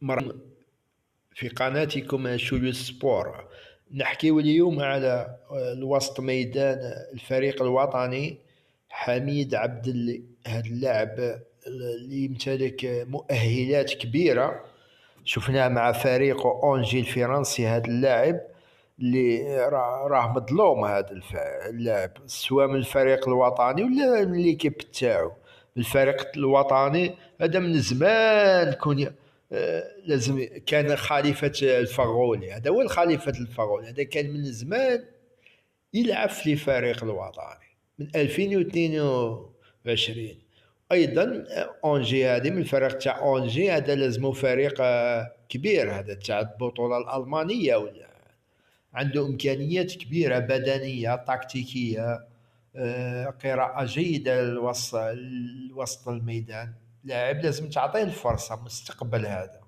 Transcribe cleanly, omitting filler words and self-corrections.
مرحبا في قناتكم شولو سبور. نحكيو اليوم على الوسط ميدان الفريق الوطني حميد عبد هذا اللاعب اللي يمتلك مؤهلات كبيرة. شفناه مع فريق اونجي الفرنسي. هذا اللاعب اللي راه مظلوم، هذا اللاعب سواء من الفريق الوطني ولا من ليكيب تاعو. الفريق الوطني هذا من زمان كون لازم كان خليفة الفغولي، هذا هو الخليفة الفغولي، هذا كان من زمان يلعب في الفريق الوطني من 2022. ايضا اونجي هذه من الفريق تاع اونجي، هذا لازمو فريق كبير، هذا تاع البطولة الألمانية، ولا عنده إمكانيات كبيرة بدنية تكتيكية، قراءة جيدة لوسط الميدان. لاعب لازم تعطيه الفرصة مستقبل هذا.